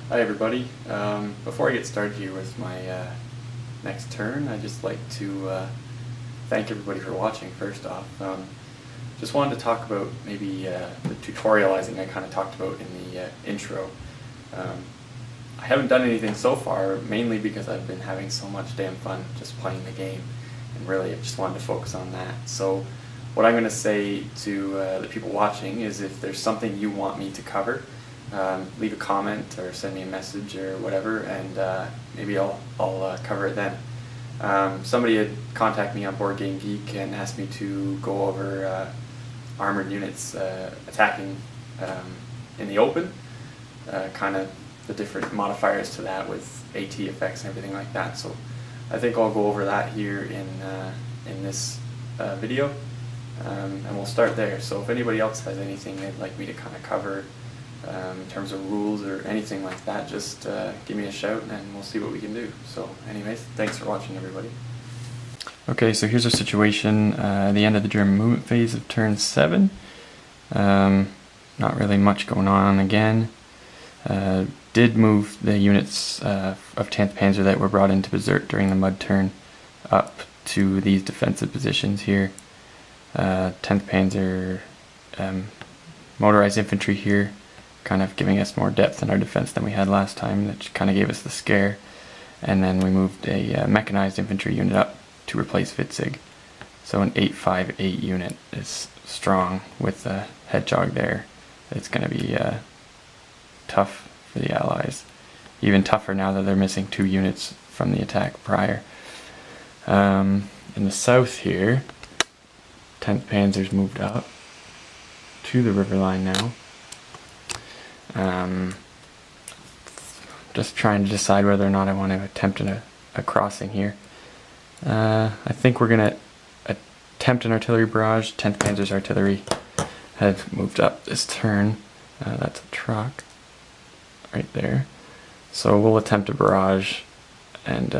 Hi everybody. Before I get started here with my next turn, I'd just like to thank everybody for watching first off. Just wanted to talk about maybe the tutorializing I kind of talked about in the intro. I haven't done anything so far, mainly because I've been having so much damn fun just playing the game, and really I just wanted to focus on that. So what I'm going to say to the people watching is if there's something you want me to cover, leave a comment or send me a message or whatever, and maybe I'll cover it then. Somebody had contacted me on Board Game Geek and asked me to go over armored units attacking in the open, kind of the different modifiers to that with AT effects and everything like that. So I think I'll go over that here in this video, and we'll start there. So if anybody else has anything they'd like me to kind of cover in terms of rules or anything like that, just give me a shout and we'll see what we can do. So anyways, thanks for watching everybody. Okay, so here's our situation the end of the German movement phase of turn 7. Not really much going on again. Did move the units of 10th Panzer that were brought into Berserk during the mud turn up to these defensive positions here. 10th Panzer motorized infantry here, kind of giving us more depth in our defense than we had last time, which kind of gave us the scare. And then we moved a mechanized infantry unit up to replace Witzig. So an 858 unit is strong with a Hedgehog there. It's going to be tough for the Allies. Even tougher now that they're missing 2 units from the attack prior. In the south here, 10th Panzer's moved up to the river line now. Just trying to decide whether or not I want to attempt a crossing here. I think we're going to attempt an artillery barrage. 10th Panzer's artillery had moved up this turn. That's a truck right there. So we'll attempt a barrage, and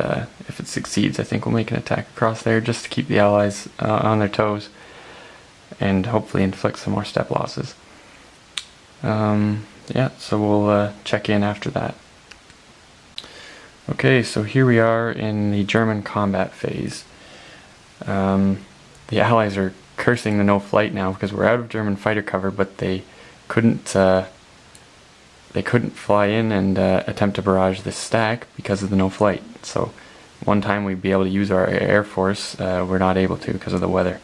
if it succeeds, I think we'll make an attack across there just to keep the Allies on their toes and hopefully inflict some more step losses. Yeah, so we'll check in after that. Okay, so here we are in the German combat phase. The Allies are cursing the no flight now because we're out of German fighter cover, but they couldn't fly in and attempt to barrage this stack because of the no flight. So one time we'd be able to use our air force, we're not able to because of the weather.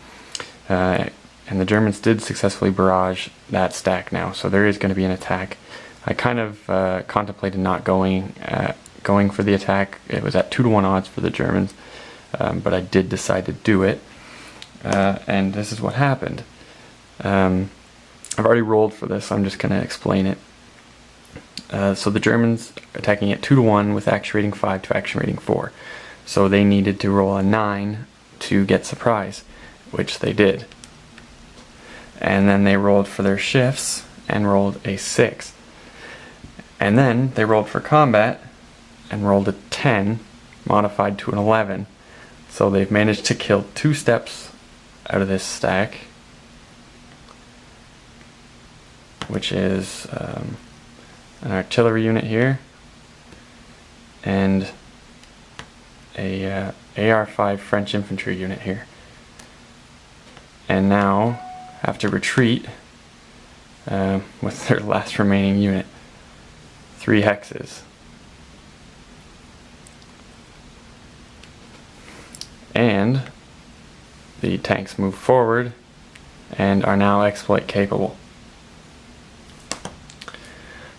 And the Germans did successfully barrage that stack now, so there is going to be an attack. I kind of contemplated not going for the attack. It was at 2-to-1 odds for the Germans, but I did decide to do it, and this is what happened. I've already rolled for this, so I'm just going to explain it. So the Germans attacking at 2-to-1 with action rating 5 to action rating 4. So they needed to roll a 9 to get surprise, which they did. And then they rolled for their shifts and rolled a 6. And then they rolled for combat and rolled a 10 modified to an 11. So they've managed to kill 2 steps out of this stack, which is an artillery unit here and a AR-5 French infantry unit here. And now have to retreat with their last remaining unit. 3 hexes. And the tanks move forward and are now exploit capable.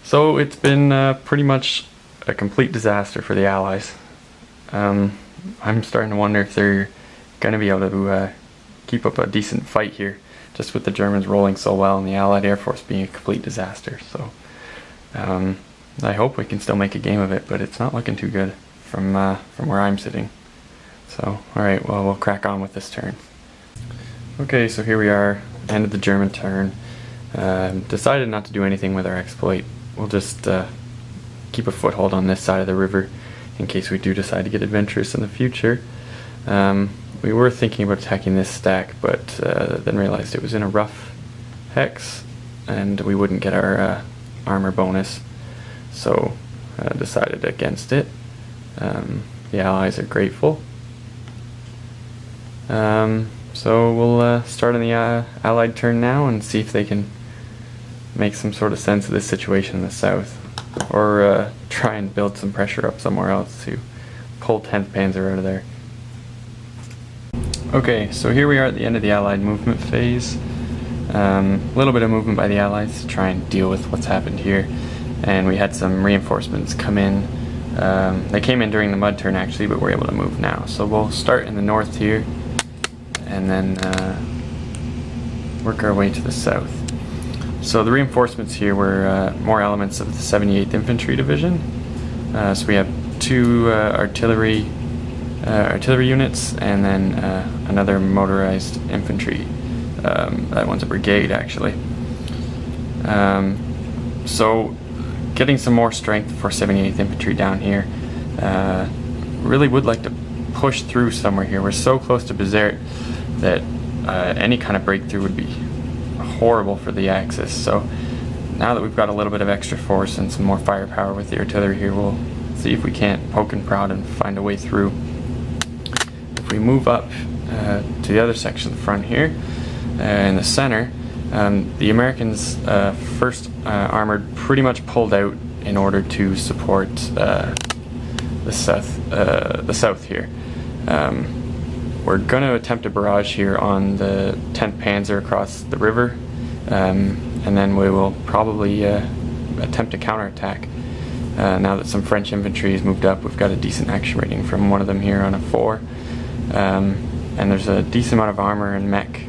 So it's been pretty much a complete disaster for the Allies. I'm starting to wonder if they're going to be able to keep up a decent fight here, just with the Germans rolling so well and the Allied Air Force being a complete disaster. So I hope we can still make a game of it, but it's not looking too good from where I'm sitting. So alright, well, we'll crack on with this turn. Okay, so here we are, end of the German turn. Decided not to do anything with our exploit. We'll just keep a foothold on this side of the river in case we do decide to get adventurous in the future. We were thinking about attacking this stack, but then realized it was in a rough hex and we wouldn't get our armor bonus. So decided against it. The Allies are grateful. So we'll start on the Allied turn now and see if they can make some sort of sense of this situation in the south, or try and build some pressure up somewhere else to pull 10th Panzer out of there. Okay, so here we are at the end of the Allied movement phase. A little bit of movement by the Allies to try and deal with what's happened here, and we had some reinforcements come in. They came in during the mud turn actually, but we're able to move now. So we'll start in the north here, and then work our way to the south. So the reinforcements here were more elements of the 78th Infantry Division. So we have 2 artillery units, and then another motorized infantry. That one's a brigade actually. So getting some more strength for 78th Infantry down here. Really would like to push through somewhere here. We're so close to Bizerte that any kind of breakthrough would be horrible for the Axis. So now that we've got a little bit of extra force and some more firepower with the artillery here, we'll see if we can't poke and prod and find a way through. If we move up to the other section of the front here, in the center, the Americans' first armored pretty much pulled out in order to support the south here. We're going to attempt a barrage here on the 10th Panzer across the river, and then we will probably attempt a counterattack. Now that some French infantry has moved up, we've got a decent action rating from one of them here on a 4. And there's a decent amount of armor and mech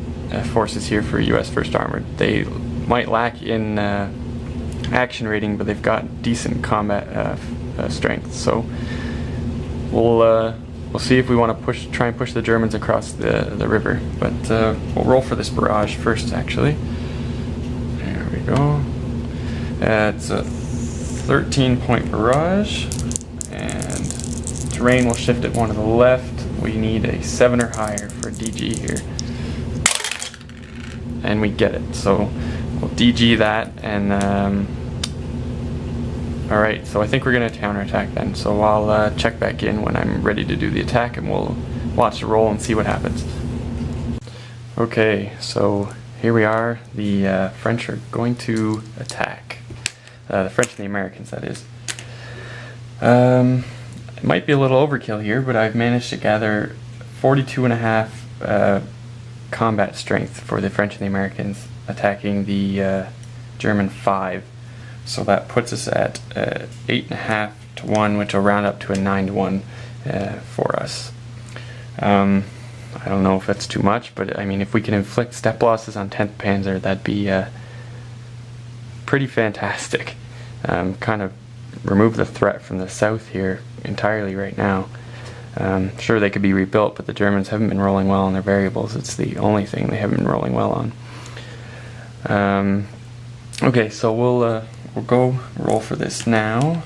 forces here for US 1st Armored. They might lack in action rating, but they've got decent combat strength. So we'll see if we want to try and push the Germans across the river. But we'll roll for this barrage first, actually. There we go. It's a 13-point barrage, and terrain will shift at 1 to the left. We need a 7 or higher for DG here. And we get it. So we'll DG that, and alright, so I think we're going to counterattack then. So I'll check back in when I'm ready to do the attack, and we'll watch the roll and see what happens. Okay, so here we are. The French are going to attack. The French and the Americans, that is. It might be a little overkill here, but I've managed to gather 42.5 combat strength for the French and the Americans attacking the German 5. So that puts us at 8.5 to 1, which will round up to a 9 to 1 for us. I don't know if that's too much, but I mean, if we can inflict step losses on 10th Panzer, that'd be pretty fantastic. Kind of remove the threat from the south here entirely right now. Sure, they could be rebuilt, but the Germans haven't been rolling well on their variables. It's the only thing they haven't been rolling well on. Okay, so we'll go roll for this now.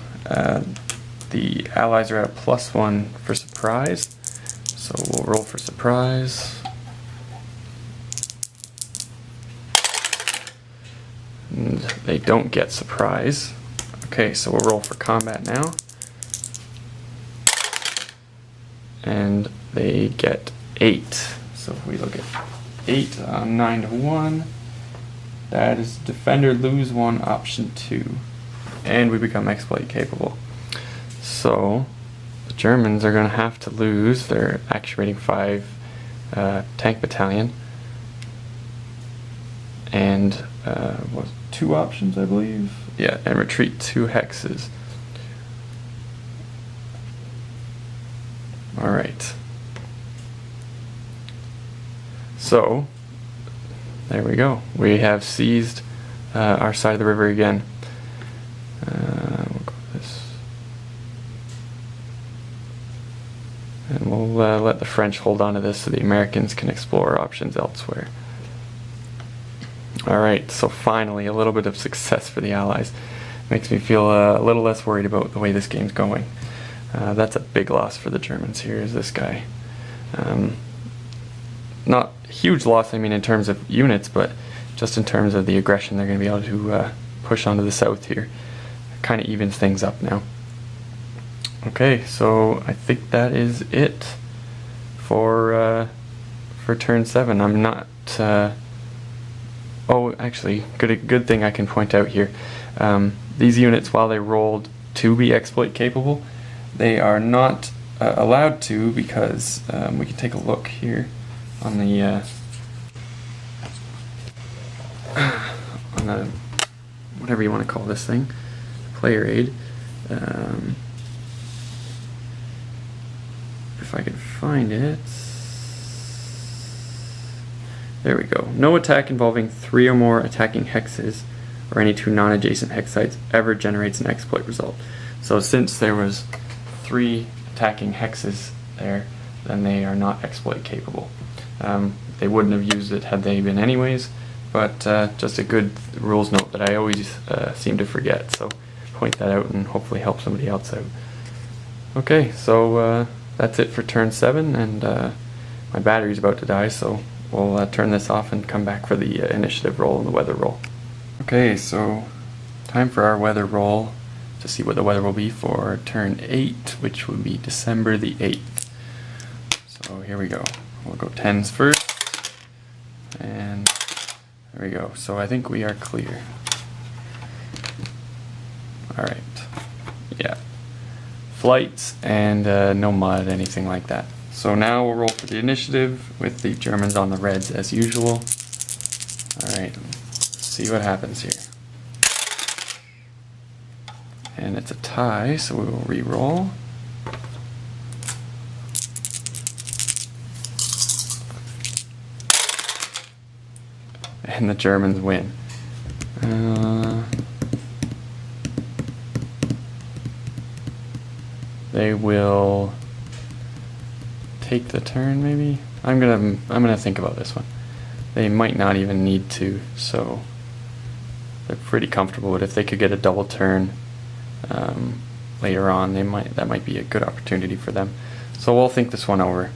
The Allies are at a +1 for surprise, so we'll roll for surprise. And they don't get surprise. Okay, so we'll roll for combat now. And they get 8. So if we look at 8 on 9 to 1, that is defender lose 1 option 2. And we become exploit capable. So the Germans are going to have to lose their action rating 5 tank battalion. And what, 2 options, I believe? Yeah, and retreat 2 hexes. Alright. So, there we go. We have seized our side of the river again. We'll go this. And we'll let the French hold on to this so the Americans can explore options elsewhere. Alright, so finally a little bit of success for the Allies. Makes me feel a little less worried about the way this game's going. That's a big loss for the Germans here, is this guy. Not a huge loss, I mean, in terms of units, but just in terms of the aggression they're going to be able to push onto the south here. Kind of evens things up now. Okay, so I think that is it for turn 7. I'm not. Oh, actually, good thing I can point out here. These units, while they rolled to be exploit capable, they are not allowed to, because we can take a look here on the on the whatever you want to call this thing, player aid. If I can find it. There we go. No attack involving 3 or more attacking hexes or any 2 non-adjacent hex sites ever generates an exploit result. So since there was 3 attacking hexes there, then they are not exploit capable. They wouldn't have used it had they been anyways, but just a good rules note that I always seem to forget, so point that out and hopefully help somebody else out. Okay, so that's it for turn 7, and my battery's about to die, so we'll turn this off and come back for the initiative roll and the weather roll. Okay, so time for our weather roll to see what the weather will be for turn 8, which would be December the 8th. So here we go. We'll go 10s first, and there we go. So I think we are clear. Alright, yeah. Flights and no mud, anything like that. So now we'll roll for the initiative with the Germans on the reds as usual. Alright, see what happens here. And it's a tie, so we will re-roll. And the Germans win. They will take the turn, maybe? I'm gonna think about this one. They might not even need to, so they're pretty comfortable. But if they could get a double turn later on, that might be a good opportunity for them. So we'll think this one over.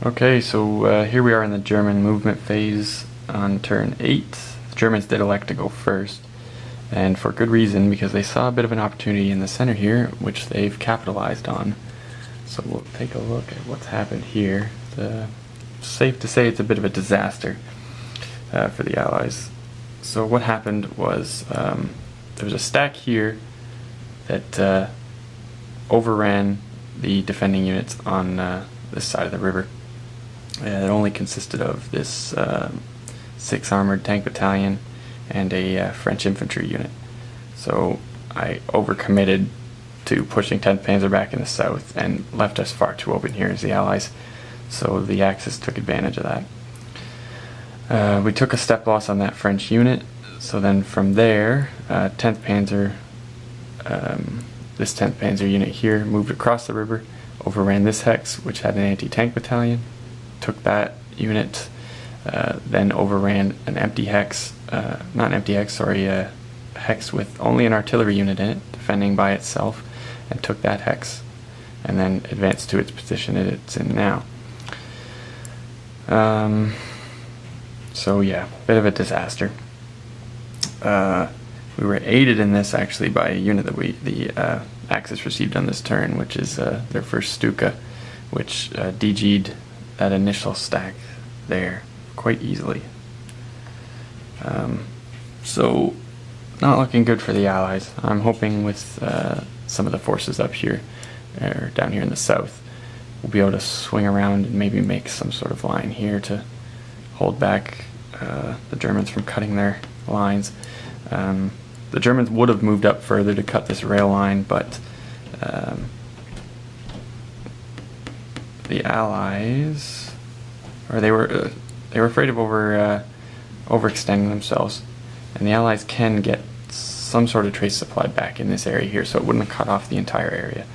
Okay, so here we are in the German movement phase on turn 8. The Germans did elect to go first, and for good reason, because they saw a bit of an opportunity in the center here, which they've capitalized on. So we'll take a look at what's happened here. It's safe to say it's a bit of a disaster for the Allies. So what happened was there was a stack here that overran the defending units on this side of the river. It only consisted of this 6 armored tank battalion and a French infantry unit. So I overcommitted to pushing 10th Panzer back in the south and left us far too open here as the Allies. So the Axis took advantage of that. We took a step loss on that French unit. So then from there, 10th Panzer, this 10th Panzer unit here moved across the river, overran this hex, which had an anti-tank battalion, took that unit, then overran an empty hex, not an empty hex, sorry, a hex with only an artillery unit in it, defending by itself, and took that hex, and then advanced to its position that it's in now. So yeah, bit of a disaster. We were aided in this actually by a unit that the Axis received on this turn, which is their first Stuka, which DG'd that initial stack there quite easily. So not looking good for the Allies. I'm hoping with some of the forces up here, or down here in the south, we'll be able to swing around and maybe make some sort of line here to hold back the Germans from cutting their lines. The Germans would have moved up further to cut this rail line, but the Allies, or they were afraid of overextending themselves, and the Allies can get some sort of trace supply back in this area here, so it wouldn't have cut off the entire area.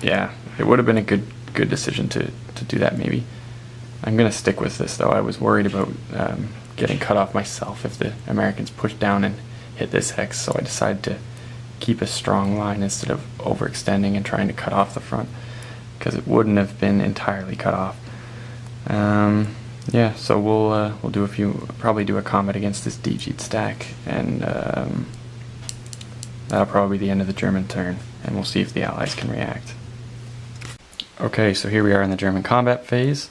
Yeah, it would have been a good decision to do that maybe. I'm going to stick with this though. I was worried about getting cut off myself if the Americans pushed down and hit this hex, so I decided to keep a strong line instead of overextending and trying to cut off the front, because it wouldn't have been entirely cut off. yeah, so we'll do probably do a combat against this DG'd stack, and that'll probably be the end of the German turn, and we'll see if the Allies can react. Okay, so here we are in the German combat phase.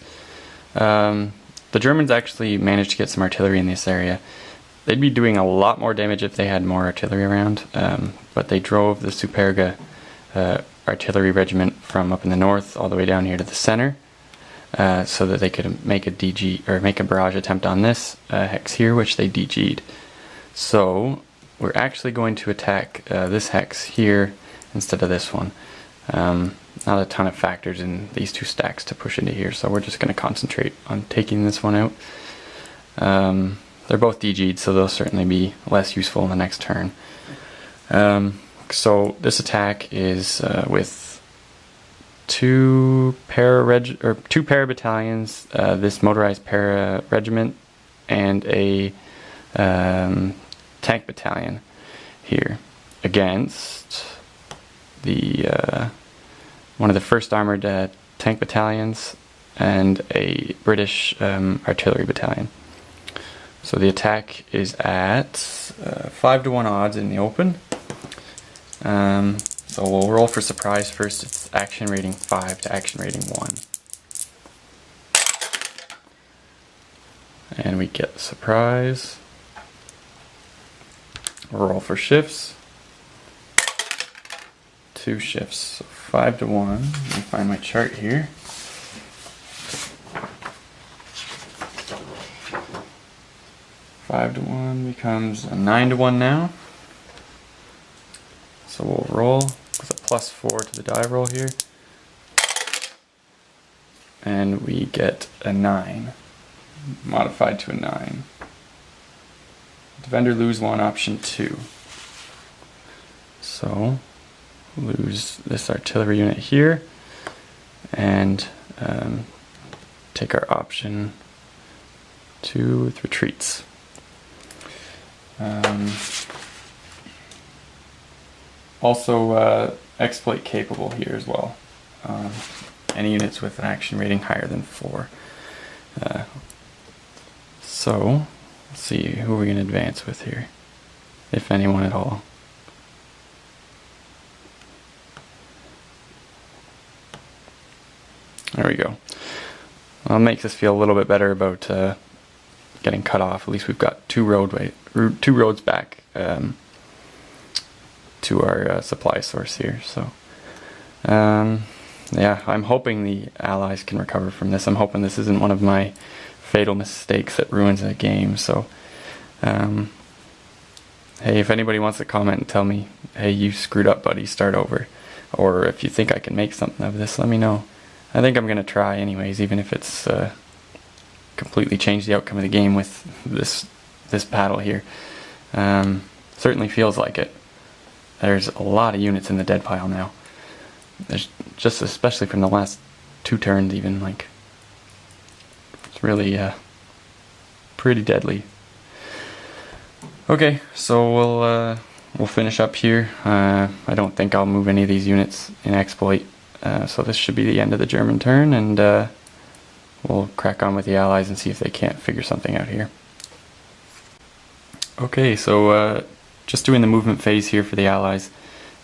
The Germans actually managed to get some artillery in this area. They'd be doing a lot more damage if they had more artillery around, but they drove the Superga artillery regiment from up in the north all the way down here to the center, so that they could make a barrage attempt on this hex here, which they DG'd. So we're actually going to attack this hex here instead of this one. Not a ton of factors in these two stacks to push into here, so we're just going to concentrate on taking this one out. They're both DG'd, so they'll certainly be less useful in the next turn. So this attack is with two para battalions, this motorized para regiment, and a tank battalion here against the one of the 1st Armoured tank battalions and a British artillery battalion. So the attack is at 5-to-1 odds in the open. So we'll roll for surprise first. It's action rating 5 to action rating 1. And we get the surprise. We'll roll for shifts. 2 shifts. So 5-to-1. Let me find my chart here. Five to 1 becomes a 9-to-1 now. So we'll roll with a +4 to the die roll here. And we get a 9. Modified to a 9. Defender lose 1, option 2. So lose this artillery unit here and take our option 2 with retreats. Also exploit capable here as well. Any units with an action rating higher than 4. So let's see, who are we going to advance with here, if anyone at all. There we go. Well, it makes us feel a little bit better about getting cut off. At least we've got two roads back to our supply source here. So yeah, I'm hoping the Allies can recover from this. I'm hoping this isn't one of my fatal mistakes that ruins the game. So hey, if anybody wants to comment and tell me, hey, you screwed up, buddy, start over, or if you think I can make something of this, let me know. I think I'm going to try anyways, even if it's completely changed the outcome of the game with this battle here. Certainly feels like it. There's a lot of units in the dead pile now. There's just, especially from the last 2 turns even, like, it's really pretty deadly. Okay, so we'll finish up here. I don't think I'll move any of these units in exploit. So this should be the end of the German turn, and we'll crack on with the Allies and see if they can't figure something out here. Okay, so just doing the movement phase here for the Allies,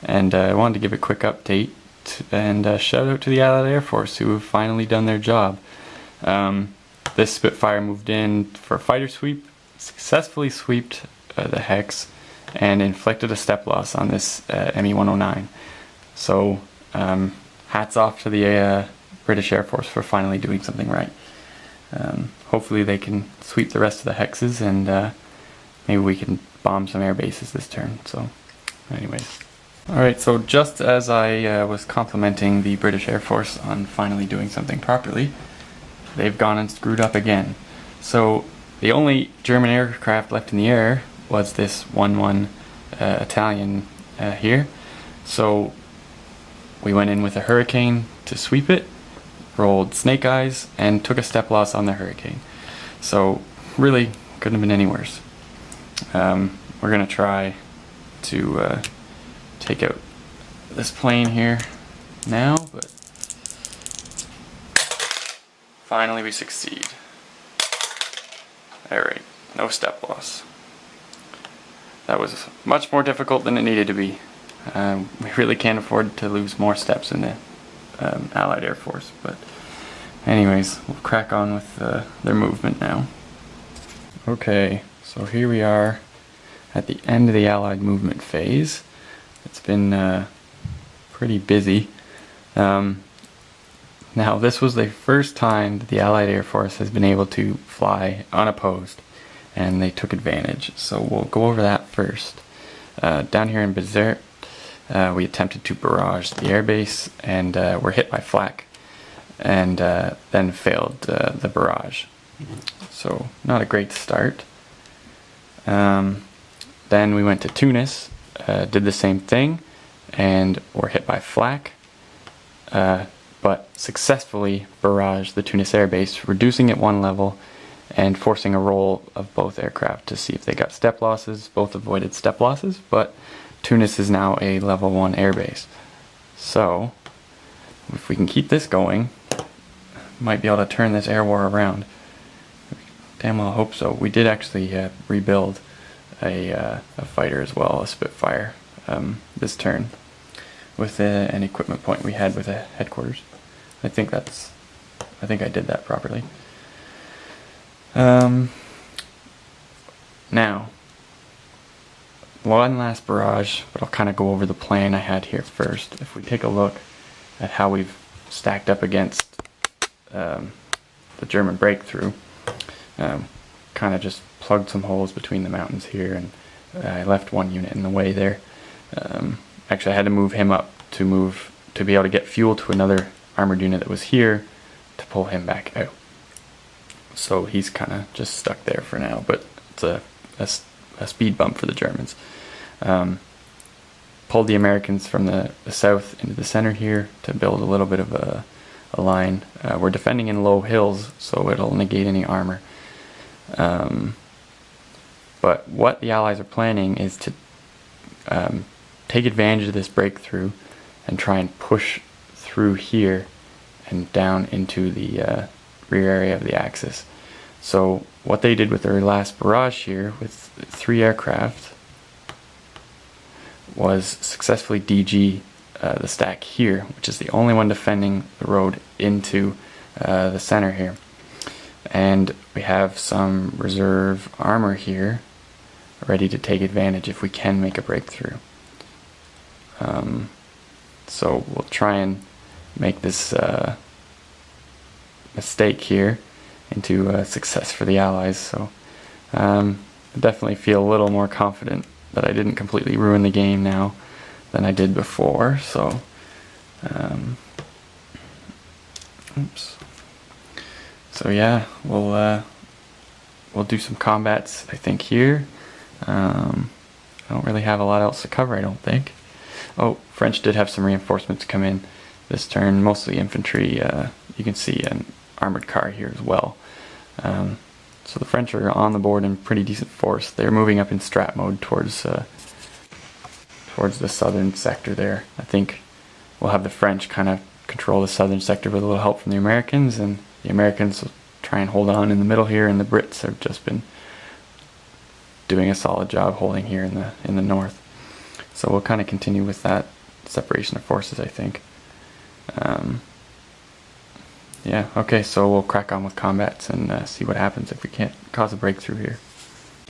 and I wanted to give a quick update and shout out to the Allied Air Force, who have finally done their job. This Spitfire moved in for a fighter sweep, successfully sweeped the Hex, and inflicted a step loss on this ME-109. So hats off to the British Air Force for finally doing something right. Hopefully they can sweep the rest of the Hexes, and maybe we can bomb some air bases this turn. So anyways. Alright, so just as I was complimenting the British Air Force on finally doing something properly, they've gone and screwed up again. So the only German aircraft left in the air was this 1-1 Italian here. So we went in with a Hurricane to sweep it, rolled Snake Eyes, and took a step loss on the Hurricane. So really couldn't have been any worse. We're going to try to take out this plane here now, but finally we succeed. Alright, no step loss. That was much more difficult than it needed to be. We really can't afford to lose more steps in the Allied Air Force, but anyways, we'll crack on with their movement now. Okay, so here we are at the end of the Allied movement phase. It's been pretty busy. Now, this was the first time that the Allied Air Force has been able to fly unopposed, and they took advantage. So we'll go over that first. Down here in Bizerte, we attempted to barrage the airbase and were hit by flak, and then failed the barrage. So not a great start. Then we went to Tunis, did the same thing, and were hit by flak, but successfully barraged the Tunis airbase, reducing it one level and forcing a roll of both aircraft to see if they got step losses. Both avoided step losses, but Tunis is now a level 1 airbase. So, if we can keep this going, might be able to turn this air war around. Damn well hope so. We did actually rebuild a fighter as well, a Spitfire, this turn, with an equipment point we had with a headquarters. I think I did that properly. Now, one last barrage, but I'll kind of go over the plan I had here first. If we take a look at how we've stacked up against the German breakthrough, kind of just plugged some holes between the mountains here, and I left one unit in the way there. Actually, I had to move him up to be able to get fuel to another armored unit that was here to pull him back out. So he's kind of just stuck there for now, but it's a speed bump for the Germans. Pulled the Americans from the south into the center here to build a little bit of a line. We're defending in low hills, so it'll negate any armor. But what the Allies are planning is to take advantage of this breakthrough and try and push through here and down into the rear area of the Axis. So what they did with their last barrage here with 3 aircraft was successfully DG the stack here, which is the only one defending the road into the center here. And we have some reserve armor here ready to take advantage if we can make a breakthrough. So we'll try and make this mistake here into a success for the Allies. So I definitely feel a little more confident that I didn't completely ruin the game now than I did before. So oops. So yeah, we'll do some combats, I think, here. I don't really have a lot else to cover, I don't think. Oh, French did have some reinforcements come in this turn, mostly infantry. You can see an armored car here as well. So the French are on the board in pretty decent force. They're moving up in strat mode towards the southern sector there. I think we'll have the French kind of control the southern sector with a little help from the Americans, and the Americans will try and hold on in the middle here, and the Brits have just been doing a solid job holding here in the north. So we'll kind of continue with that separation of forces, I think. Yeah, okay, so we'll crack on with combats and see what happens if we can't cause a breakthrough here.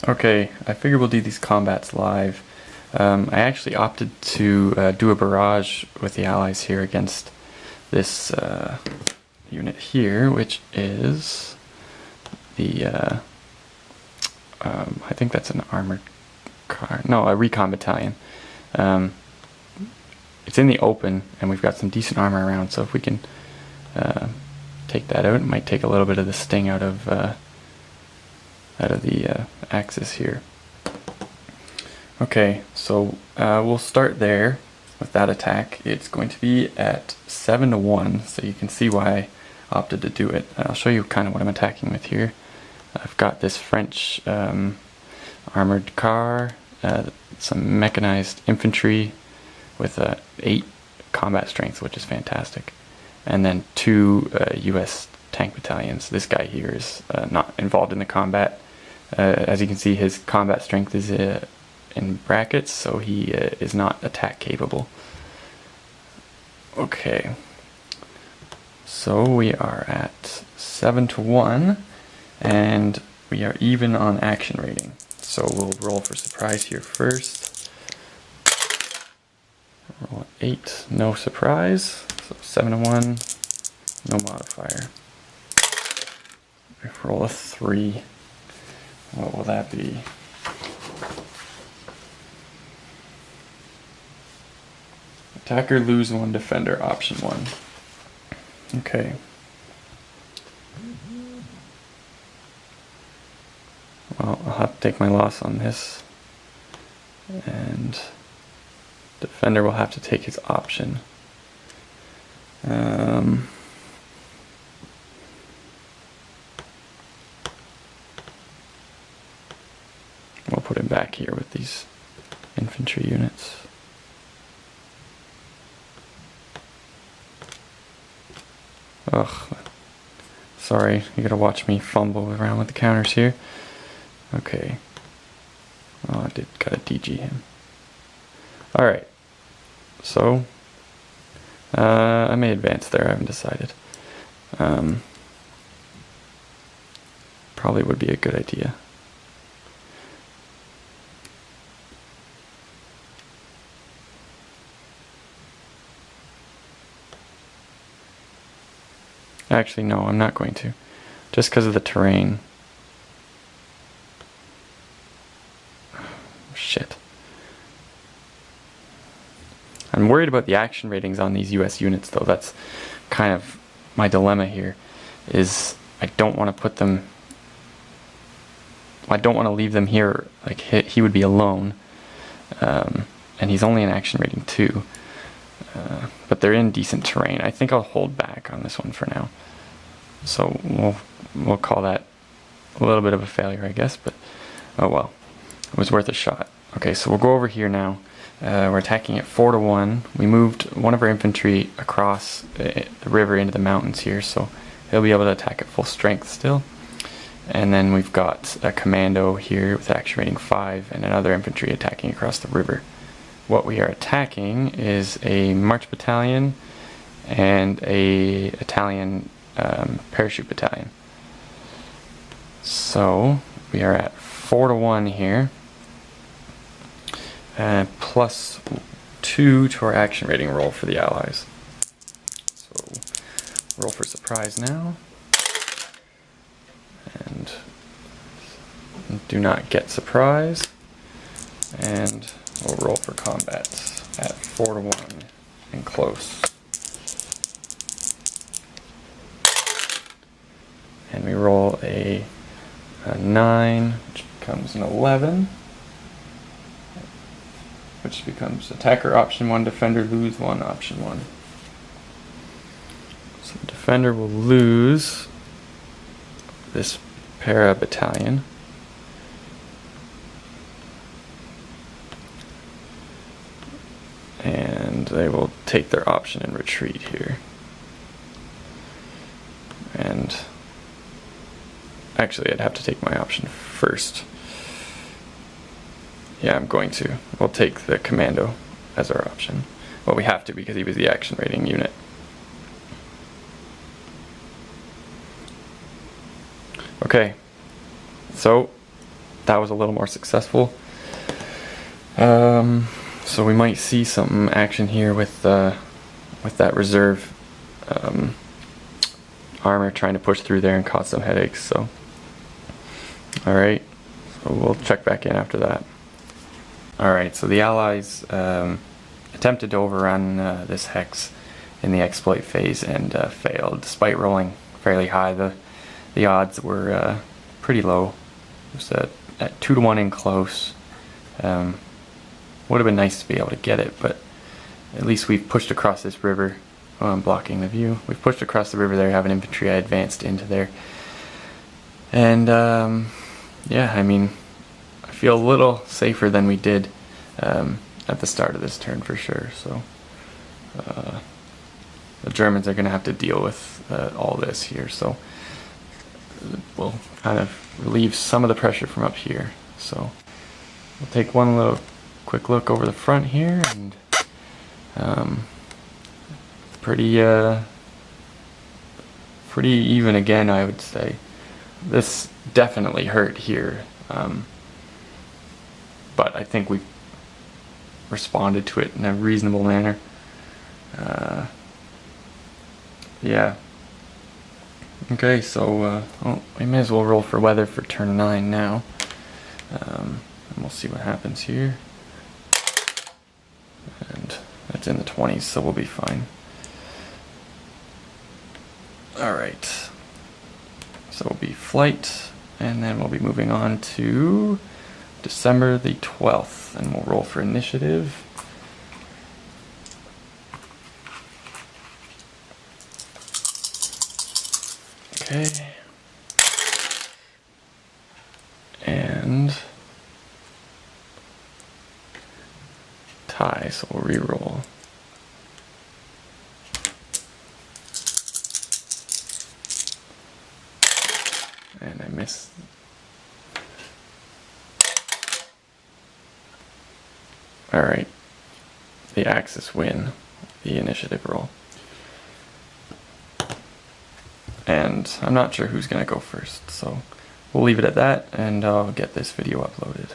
Okay, I figured we'll do these combats live. I actually opted to do a barrage with the Allies here against this unit here, which is the, I think that's an armored car, no, a recon battalion. It's in the open, and we've got some decent armor around, so if we can take that out, it might take a little bit of the sting out of the Axis here. Okay, so we'll start there with that attack. It's going to be at 7-1, so you can see why I opted to do it. I'll show you kind of what I'm attacking with here. I've got this French armored car, some mechanized infantry with 8 combat strength, which is fantastic, and then 2 US tank battalions. This guy here is not involved in the combat. As you can see, his combat strength is in brackets, so he is not attack capable. Okay, so we are at 7-1, and we are even on action rating. So we'll roll for surprise here first. Roll 8, no surprise. So 7-1, no modifier. Roll a 3. What will that be? Attacker lose 1, defender option 1. Okay. Well, I'll have to take my loss on this. And defender will have to take his option. We'll put him back here with these infantry units. Ugh. Sorry, you gotta watch me fumble around with the counters here. Okay. Oh, I gotta DG him. Alright. So, I may advance there, I haven't decided. Probably would be a good idea. Actually, no, I'm not going to. Just because of the terrain. Shit. I'm worried about the action ratings on these US units, though. That's kind of my dilemma here, is I don't want to put them... I don't want to leave them here, like he would be alone. And he's only an action rating 2. But they're in decent terrain. I think I'll hold back on this one for now. So we'll call that a little bit of a failure, I guess, but oh well. It was worth a shot. Okay, so we'll go over here now. We're attacking at 4-1. We moved one of our infantry across the river into the mountains here, so he'll be able to attack at full strength still. And then we've got a commando here with action rating 5 and another infantry attacking across the river. What we are attacking is a march battalion and a Italian parachute battalion. So we are at 4-1 here, plus 2 to our action rating roll for the allies. So roll for surprise now, and do not get surprise, and we'll roll for combat at 4-1 and close. And we roll a 9, which becomes an 11, which becomes attacker option 1, defender lose 1, option 1. So the defender will lose this para battalion. And they will take their option and retreat here. And actually, I'd have to take my option first. Yeah, I'm going to. We'll take the commando as our option. Well, we have to because he was the action rating unit. Okay, so that was a little more successful. So we might see some action here with that reserve armor trying to push through there and cause some headaches. So, all right, so we'll check back in after that. All right, so the Allies attempted to overrun this hex in the exploit phase and failed, despite rolling fairly high. The odds were pretty low. It was at 2-1 in close. Would have been nice to be able to get it, but at least we've pushed across this river. Oh, I'm blocking the view. We've pushed across the river there, have an infantry. I advanced into there. And, yeah, I mean, I feel a little safer than we did at the start of this turn for sure. So, the Germans are going to have to deal with all this here. So, we'll kind of relieve some of the pressure from up here. So we'll take one little quick look over the front here, and pretty even again, I would say. This definitely hurt here, but I think we responded to it in a reasonable manner. Yeah. Okay, so we may as well roll for weather for turn 9 now, and we'll see what happens here. And it's in the 20s, so we'll be fine. Alright, so we'll be flight, and then we'll be moving on to December the 12th, and we'll roll for initiative. Okay. And tie, so we'll re-roll. And I missed. Alright. The Axis win the initiative roll. And I'm not sure who's going to go first, so we'll leave it at that, and I'll get this video uploaded.